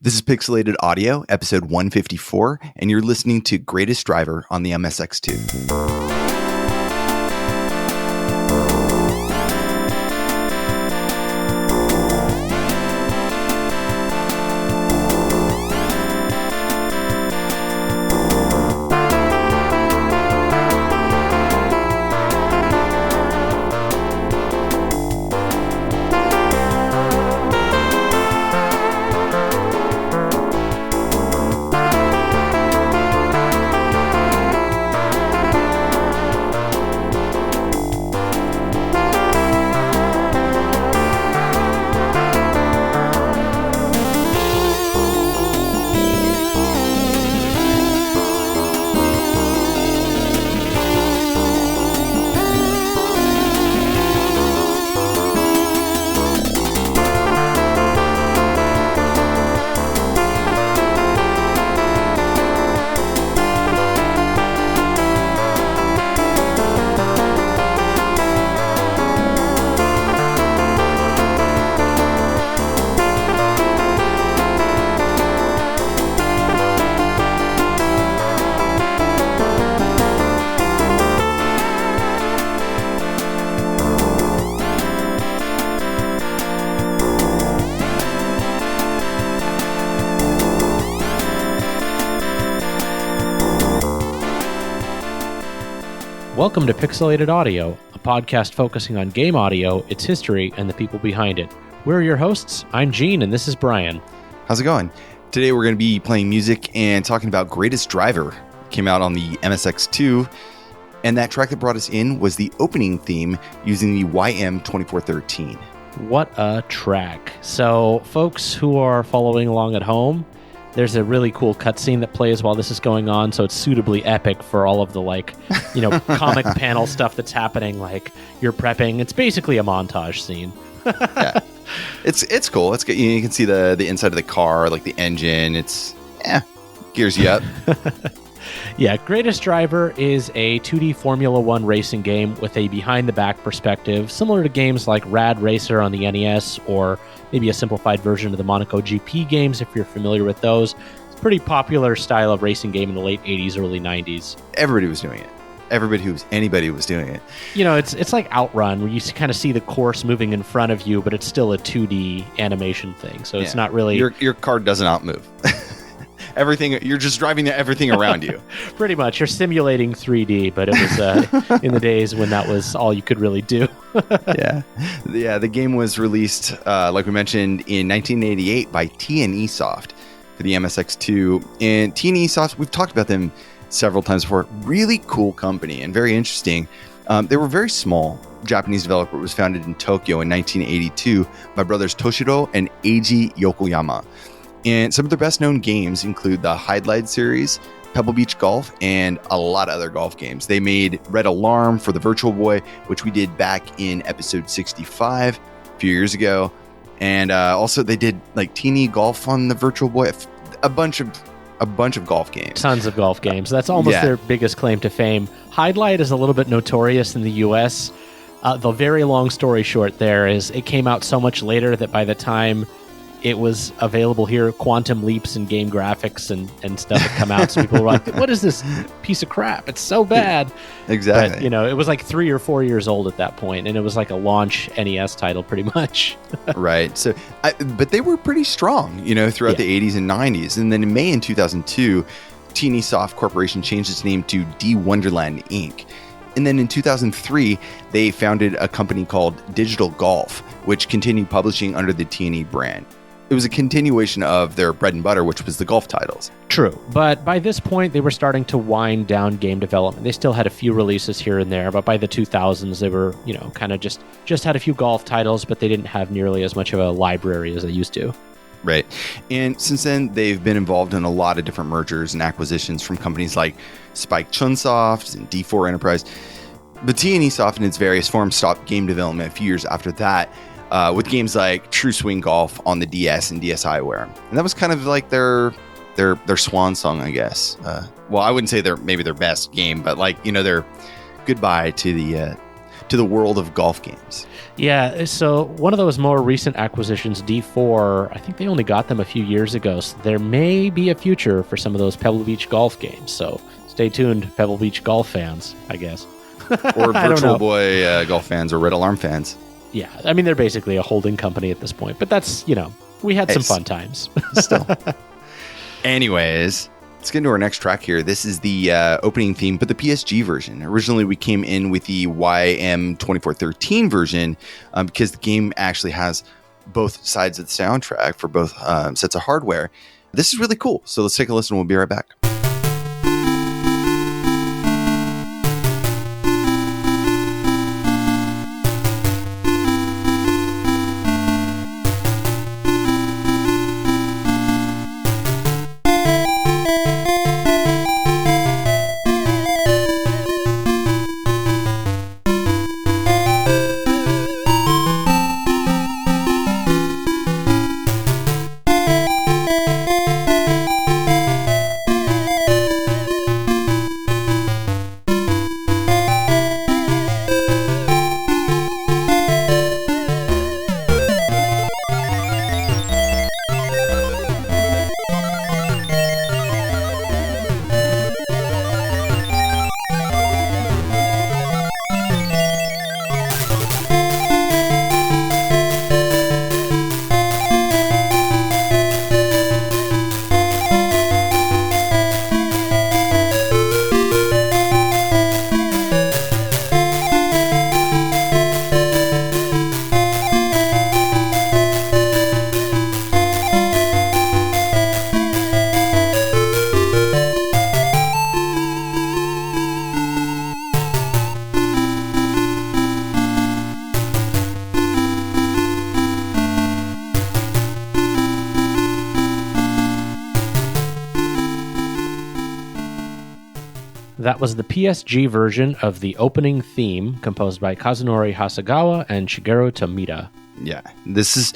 This is Pixelated Audio, episode 154, and you're listening to Greatest Driver on the MSX2. Welcome to Pixelated Audio, a podcast focusing on game audio, its history, and the people behind it. We're your hosts. I'm Gene, and this is Brian. How's it going? Today we're going to be playing music and talking about Greatest Driver. It came out on the MSX2, and that track that brought us in was the opening theme using the YM2413. What a track. So, folks who are following along at home, there's a really cool cutscene that plays while this is going on, so it's suitably epic for all of the, comic panel stuff that's happening, like you're prepping. It's basically a montage scene. Yeah. It's cool. It's good. You can see the inside of the car, like the engine. It's, gears you up. Yeah, Greatest Driver is a 2D Formula 1 racing game with a behind-the-back perspective, similar to games like Rad Racer on the NES, or maybe a simplified version of the Monaco GP games, if you're familiar with those. It's a pretty popular style of racing game in the late 80s, early 90s. Everybody was doing it. Anybody was doing it. You know, it's like Outrun, where you kind of see the course moving in front of you, but it's still a 2D animation thing, so it's not really... Your car doesn't outmove. Everything, you're just driving everything around you. Pretty much. You're simulating 3D, but it was in the days when that was all you could really do. Yeah. The game was released, like we mentioned, in 1988 by T&E Soft for the MSX2. And T&E Soft, we've talked about them several times before. Really cool company and very interesting. They were very small. Japanese developer. It was founded in Tokyo in 1982 by brothers Toshiro and Eiji Yokoyama. And some of their best-known games include the Hydlide series, Pebble Beach Golf, and a lot of other golf games. They made Red Alarm for the Virtual Boy, which we did back in episode 65 a few years ago. And also they did like Teeny Golf on the Virtual Boy, a bunch of golf games. Tons of golf games. That's almost their biggest claim to fame. Hydlide is a little bit notorious in the U.S. The very long story short there is it came out so much later that by the time it was available here, quantum leaps in game graphics and stuff had come out. So people were like, what is this piece of crap? It's so bad. Exactly. But, it was like 3 or 4 years old at that point, and it was like a launch NES title pretty much. Right. So, but they were pretty strong, throughout the 80s and 90s. And then in May in 2002, T&E Soft Corporation changed its name to D Wonderland Inc. And then in 2003, they founded a company called Digital Golf, which continued publishing under the T&E brand. It was a continuation of their bread and butter, which was the golf titles. True, but by this point, they were starting to wind down game development. They still had a few releases here and there, but by the 2000s, they were, kind of just had a few golf titles, but they didn't have nearly as much of a library as they used to. Right. And since then, they've been involved in a lot of different mergers and acquisitions from companies like Spike Chunsoft and D4 Enterprise. But T&E Soft in its various forms stopped game development a few years after that, with games like True Swing Golf on the DS and DSiWare. And that was kind of like their swan song, I guess. Well, I wouldn't say maybe their best game, but their goodbye to to the world of golf games. Yeah, so one of those more recent acquisitions, D4, I think they only got them a few years ago, so there may be a future for some of those Pebble Beach golf games. So stay tuned, Pebble Beach golf fans, I guess. Or Virtual Boy golf fans or Red Alarm fans. Yeah, I mean, they're basically a holding company at this point, but that's, we had some fun times. Still. Anyways, let's get into our next track here. This is the opening theme, but the PSG version. Originally, we came in with the YM2413 version because the game actually has both sides of the soundtrack for both sets of hardware. This is really cool. So let's take a listen. We'll be right back. That was the PSG version of the opening theme, composed by Kazunori Hasegawa and Shigeru Tomita. Yeah, this is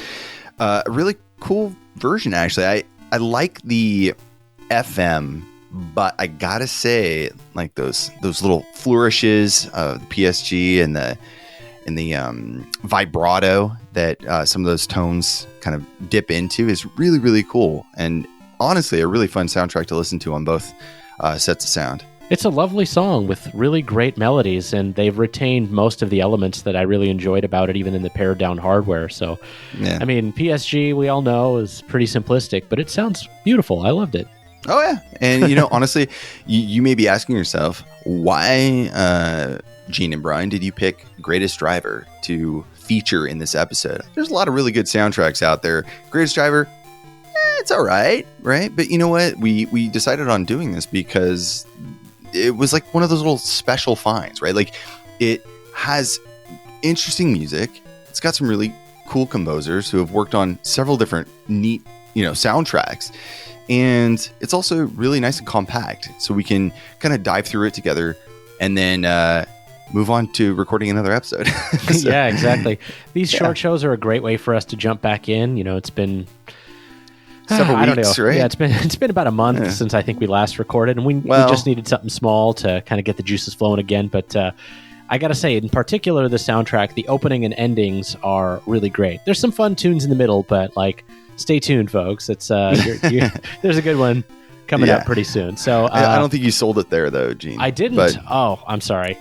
a really cool version, actually. I like the FM, but I gotta say, like those little flourishes of the PSG and the vibrato that some of those tones kind of dip into is really, really cool. And honestly, a really fun soundtrack to listen to on both sets of sound. It's a lovely song with really great melodies, and they've retained most of the elements that I really enjoyed about it, even in the pared down hardware. So, yeah. I mean, PSG, we all know, is pretty simplistic, but it sounds beautiful. I loved it. Oh, yeah. And, honestly, you may be asking yourself, why, Gene and Brian, did you pick Greatest Driver to feature in this episode? There's a lot of really good soundtracks out there. Greatest Driver, it's all right? But you know what? We decided on doing this because it was like one of those little special finds, right? Like, it has interesting music. It's got some really cool composers who have worked on several different neat, soundtracks. And it's also really nice and compact. So we can kind of dive through it together and then move on to recording another episode. So, yeah, exactly. These short shows are a great way for us to jump back in. It's been several weeks, right? Yeah, it's been about a month since I think we last recorded, and we just needed something small to kind of get the juices flowing again. But I got to say, in particular, the soundtrack, the opening and endings are really great. There's some fun tunes in the middle, but stay tuned, folks. It's there's a good one coming up pretty soon. So I don't think you sold it there, though, Gene. I didn't. Oh, I'm sorry.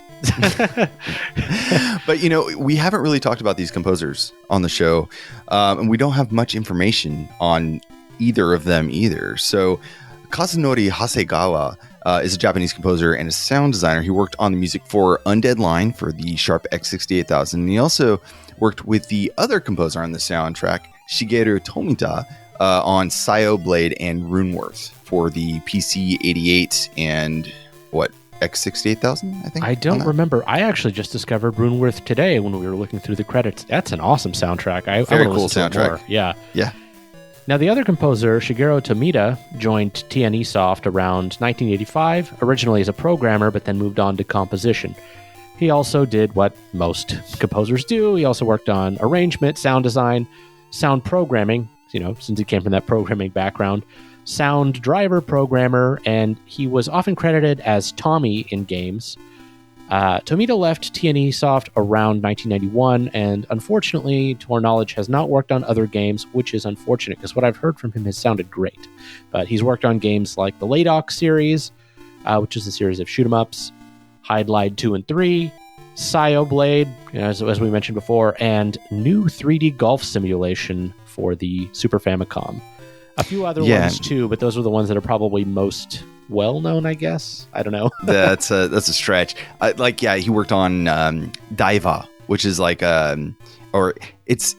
But we haven't really talked about these composers on the show, and we don't have much information on either of them either. So Kazunori Hasegawa is a Japanese composer and a sound designer. He worked on the music for Undead Line for the Sharp X68000, and he also worked with the other composer on the soundtrack, Shigeru Tomita, on Sayo Blade and Runeworth for the PC88 and X68000, I think? I don't remember. I actually just discovered Runeworth today when we were looking through the credits. That's an awesome soundtrack. Very cool soundtrack. Yeah. Yeah. Now, the other composer, Shigeru Tomita, joined T&E Soft around 1985, originally as a programmer, but then moved on to composition. He also did what most composers do. He also worked on arrangement, sound design, sound programming, since he came from that programming background, sound driver programmer, and he was often credited as Tommy in games. Tomita left T&E Soft around 1991, and unfortunately, to our knowledge, has not worked on other games, which is unfortunate, because what I've heard from him has sounded great. But he's worked on games like the Ladok series, which is a series of shoot-'em-ups, Hydlide 2 and 3, Sio Blade, as we mentioned before, and new 3D golf simulation for the Super Famicom. A few other ones too, but those are the ones that are probably most well-known, I guess. I don't know. That's a stretch. He worked on Daiva, which is like or it's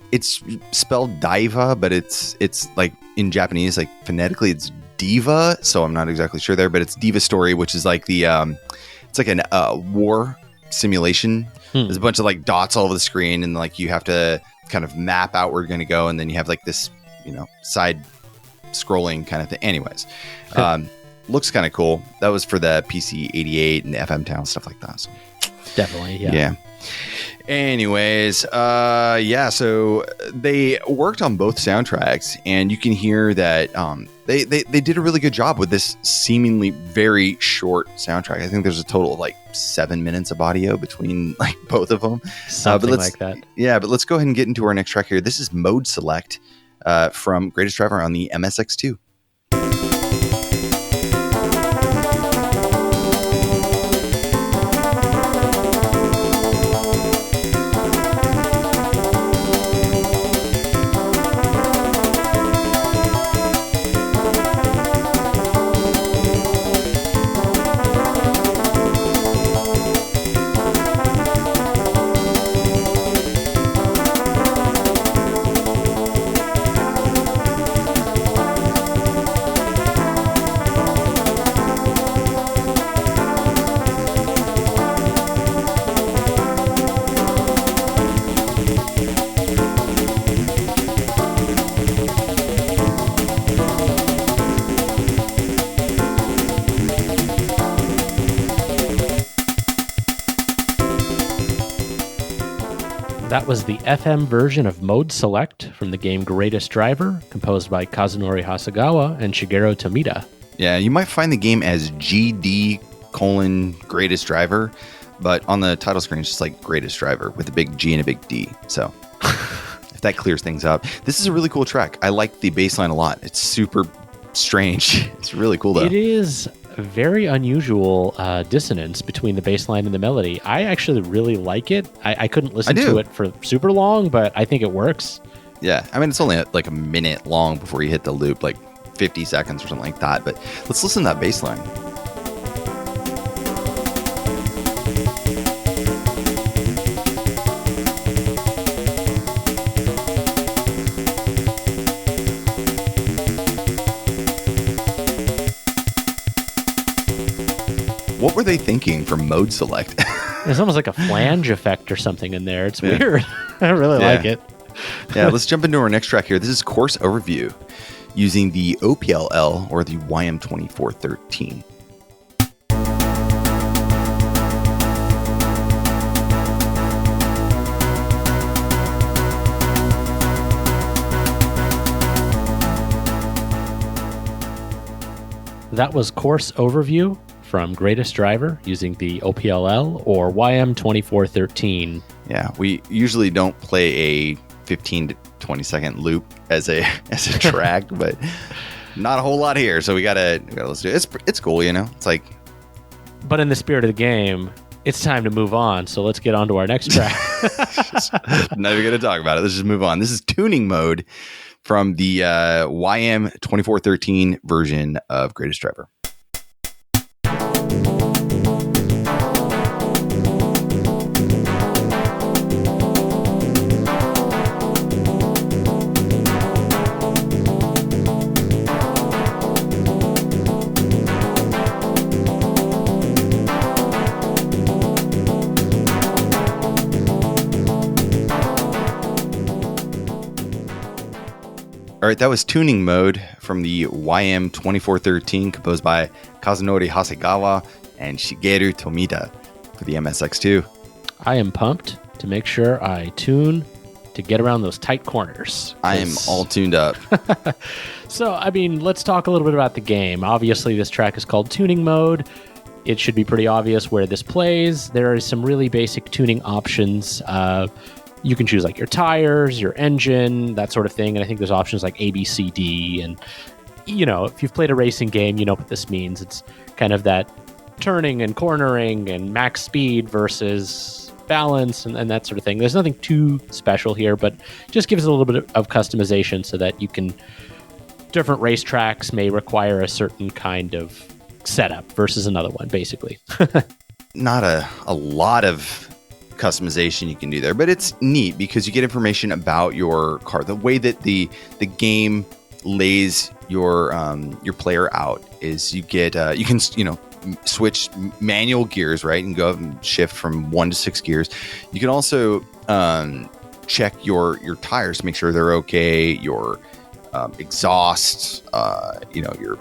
spelled Daiva, but it's like in Japanese, like phonetically it's Diva, so I'm not exactly sure there, but it's Diva Story, which is like the it's like a war simulation. There's a bunch of like dots all over the screen, and like you have to kind of map out where you're going to go, and then you have like this, side scrolling kind of thing. Anyways, looks kind of cool. That was for the PC 88 and the FM Town, stuff like that. So. Definitely, yeah. Anyways, so they worked on both soundtracks, and you can hear that they did a really good job with this seemingly very short soundtrack. I think there's a total of like 7 minutes of audio between like both of them. Something like that. Yeah, but let's go ahead and get into our next track here. This is Mode Select from Greatest Driver on the MSX2. That was the FM version of Mode Select from the game Greatest Driver, composed by Kazunori Hasegawa and Shigeru Tomita. Yeah, you might find the game as GD:*Greatest Driver, but on the title screen it's just like Greatest Driver with a big G and a big D. So if that clears things up. This is a really cool track. I like the bass line a lot. It's super strange. It's really cool though. It is very unusual dissonance between the bass line and the melody. I actually really like it. I couldn't listen to it for super long, but I think it works. Yeah, I mean, it's only like a minute long before you hit the loop, like 50 seconds or something like that. But let's listen to that bass line. What were they thinking for Mode Select? There's almost like a flange effect or something in there. It's weird. I really like it. Yeah, let's jump into our next track here. This is Course Overview using the OPLL or the YM2413. That was Course Overview from Greatest Driver using the OPLL or YM2413. Yeah, we usually don't play a 15 to 20 second loop as a track, but not a whole lot here. So we gotta listen to it. It's cool, It's like, but in the spirit of the game, it's time to move on. So let's get on to our next track. Not even gonna talk about it. Let's just move on. This is Tuning Mode from the YM2413 version of Greatest Driver. All right, that was Tuning Mode from the YM2413, composed by Kazunori Hasegawa and Shigeru Tomita for the MSX2. I am pumped to make sure I tune to get around those tight corners. I am all tuned up. So, I mean, let's talk a little bit about the game. Obviously, this track is called Tuning Mode. it should be pretty obvious where this plays. There are some really basic tuning options. You can choose like your tires, your engine, that sort of thing. And I think there's options like A, B, C, D. And, if you've played a racing game, you know what this means. It's kind of that turning and cornering and max speed versus balance and that sort of thing. There's nothing too special here, but just gives it a little bit of customization so that you can... Different racetracks may require a certain kind of setup versus another one, basically. Not a lot of customization you can do there, but it's neat because you get information about your car. The way that the game lays your player out is you get you can switch manual gears, right, and go up and shift from 1 to 6 gears. You can also check your tires to make sure they're okay. Your exhaust, your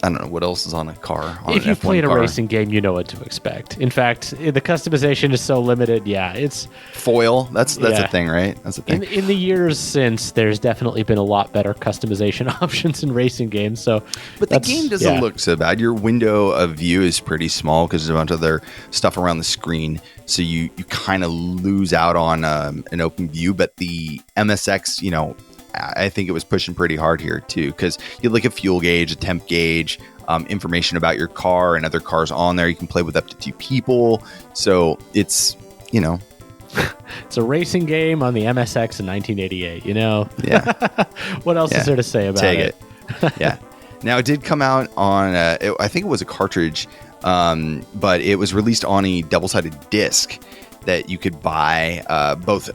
I don't know what else is on a car. If you've played a racing game, you know what to expect. In fact, the customization is so limited. Yeah, it's foil. That's a thing, right? That's a thing. In the years since, there's definitely been a lot better customization options in racing games. But the game doesn't look so bad. Your window of view is pretty small because there's a bunch of other stuff around the screen, so you kind of lose out on an open view. But the MSX, I think it was pushing pretty hard here too, because you look at fuel gauge, a temp gauge, information about your car and other cars on there. You can play with up to 2 people. So it's, it's a racing game on the MSX in 1988, Yeah. What else is there to say about it? Yeah. Now it did come out on, I think it was a cartridge, but it was released on a double-sided disc that you could buy, both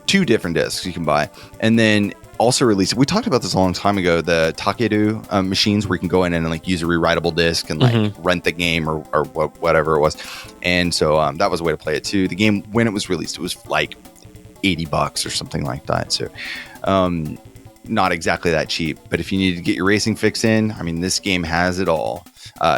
2 different discs you can buy, and then also released. We talked about this a long time ago. The Takeru machines where you can go in and use a rewritable disc and rent the game or whatever it was. And so that was a way to play it too. The game, when it was released, it was like $80 or something like that. So not exactly that cheap. But if you need to get your racing fix in, this game has it all.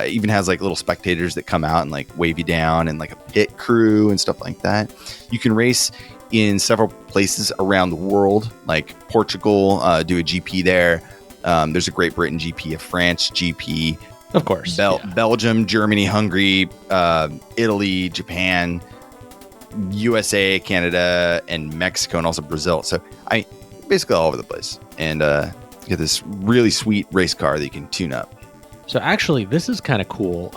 Even has little spectators that come out and wave you down, and a pit crew and stuff like that. You can race in several places around the world, like Portugal, do a GP there. There's a Great Britain GP, a France GP, of course, Belgium, Germany, Hungary, Italy, Japan, USA, Canada, and Mexico, and also Brazil. So basically all over the place, and you get this really sweet race car that you can tune up. So actually, this is kind of cool.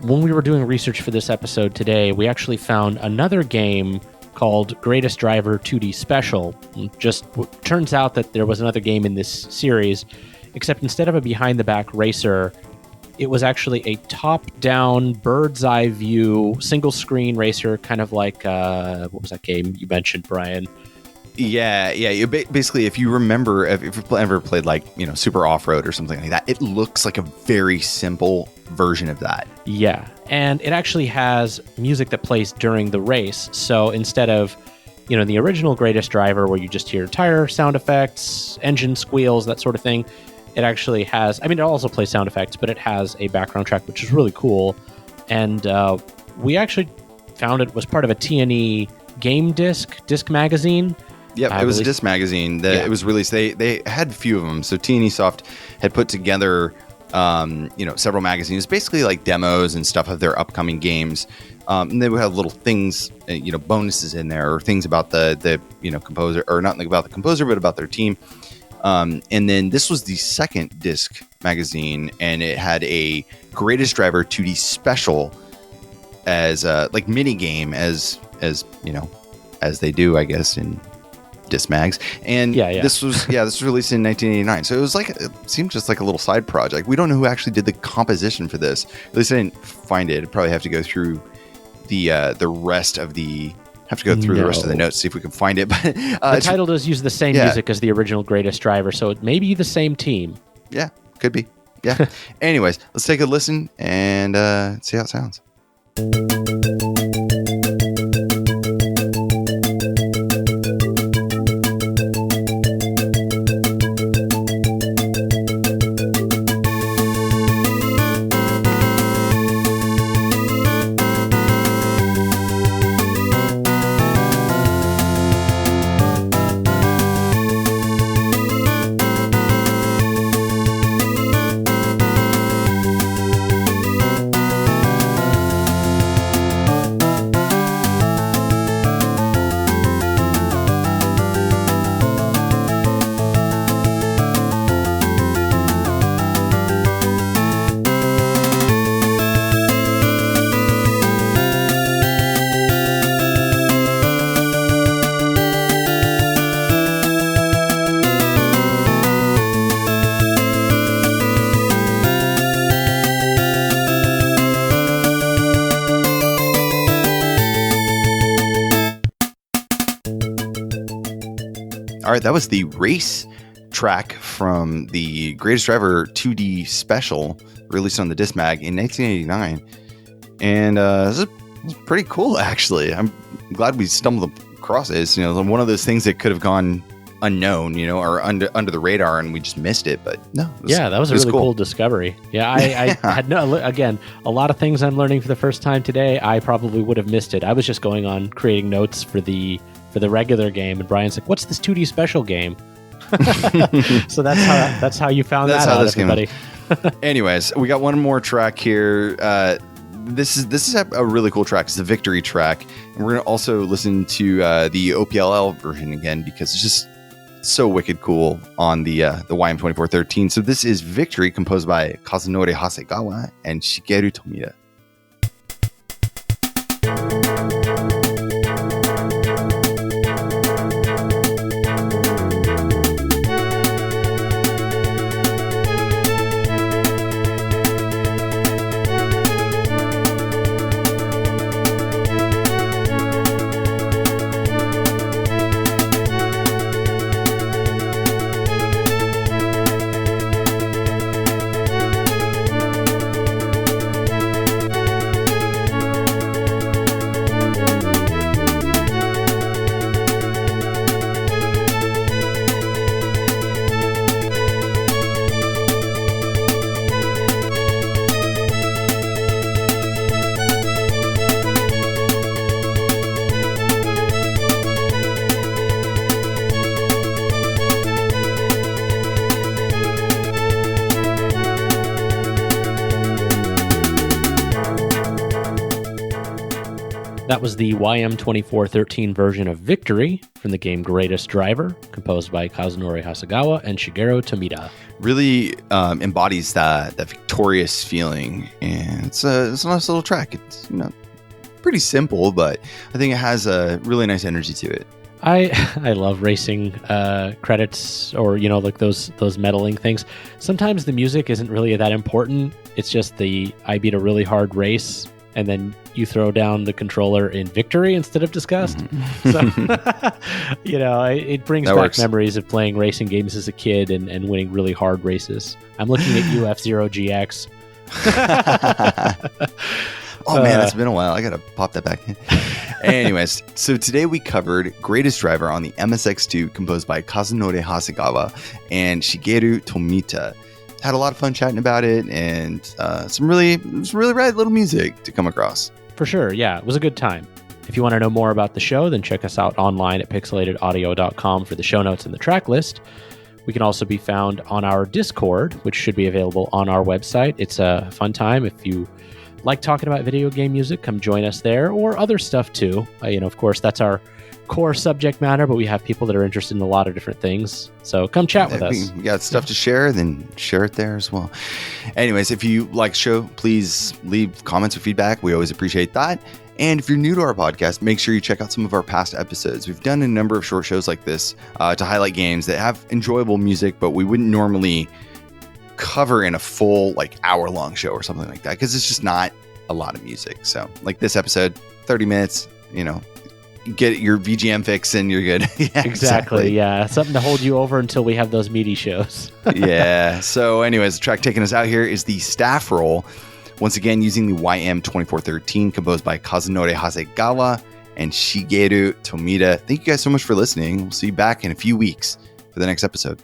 When we were doing research for this episode today, we actually found another game called Greatest Driver 2D Special. Just turns out that there was another game in this series, except instead of a behind-the-back racer, it was actually a top-down, bird's-eye view, single-screen racer, kind of like, what was that game you mentioned, Brian? Yeah. You basically, if you remember, if you've ever played Super Off-Road or something like that, it looks like a very simple version of that. Yeah, and it actually has music that plays during the race. So instead of, the original Greatest Driver where you just hear tire sound effects, engine squeals, that sort of thing, it actually has, it also plays sound effects, but it has a background track, which is really cool. And we actually found it was part of a T&E game disc magazine. Yep, it was a disc magazine that it was released. They had a few of them. So T&E Soft had put together, several magazines, basically like demos and stuff of their upcoming games. And they would have little things, bonuses in there, or things about the composer, or not about the composer, but about their team. And then this was the second disc magazine, and it had a Greatest Driver 2D Special as mini game as they do, I guess, in disc mags. And this was released in 1989. So it seemed just like a little side project. We don't know who actually did the composition for this. At least I didn't find it. I'd probably have to go through the rest of the the rest of the notes, see if we can find it. But the title does use the same music as the original Greatest Driver, so it may be the same team. Yeah, could be. Yeah. Anyways, let's take a listen and see how it sounds. All right, that was the race track from the Greatest Driver 2D special released on the Disc Mag in 1989. And this is pretty cool, actually. I'm glad we stumbled across it. It's, one of those things that could have gone unknown, or under the radar, and we just missed it. But no, that was a really cool discovery. Yeah, I had again, a lot of things I'm learning for the first time today. I probably would have missed it. I was just going on creating notes for the regular game, and Brian's like, "What's this 2D special game?" So that's how you found that out, everybody. Anyways, we got one more track here. This is a really cool track. It's the Victory track, and we're gonna also listen to the OPLL version again because it's just so wicked cool on the YM2413. So this is Victory, composed by Kazunori Hasegawa and Shigeru Tomita. That was the YM2413 version of Victory from the game Greatest Driver, composed by Kazunori Hasegawa and Shigeru Tomita. Really embodies that victorious feeling, and it's a nice little track. It's pretty simple, but I think it has a really nice energy to it. I love racing credits, or like those medaling things. Sometimes the music isn't really that important. It's just I beat a really hard race, and then you throw down the controller in victory instead of disgust. Mm-hmm. So, it brings back memories of playing racing games as a kid and winning really hard races. I'm looking at you, F-Zero GX. Oh man, it's been a while. I gotta pop that back in. Anyways, so today we covered Greatest Driver on the MSX2, composed by Kazunori Hasegawa and Shigeru Tomita. Had a lot of fun chatting about it, and some really rad little music to come across. For sure, yeah, it was a good time. If you want to know more about the show, then check us out online at pixelatedaudio.com for the show notes and the track list. We can also be found on our Discord, which should be available on our website. It's a fun time. If you like talking about video game music, come join us there, or other stuff too. Of course, that's our core subject matter, but we have people that are interested in a lot of different things. So come chat with us. You got stuff to share, then share it there as well. Anyways, if you like the show, please leave comments or feedback. We always appreciate that. And if you're new to our podcast, make sure you check out some of our past episodes. We've done a number of short shows like this to highlight games that have enjoyable music, but we wouldn't normally cover in a full hour-long show or something like that, because it's just not a lot of music. So like this episode, 30 minutes, get your VGM fix and you're good. Yeah, exactly. Yeah, something to hold you over until we have those meaty shows. Yeah. So anyways, the track taking us out here is the Staff Roll, once again using the YM2413, composed by Kazunori Hasegawa and Shigeru Tomita. Thank you guys so much for listening. We'll see you back in a few weeks for the next episode.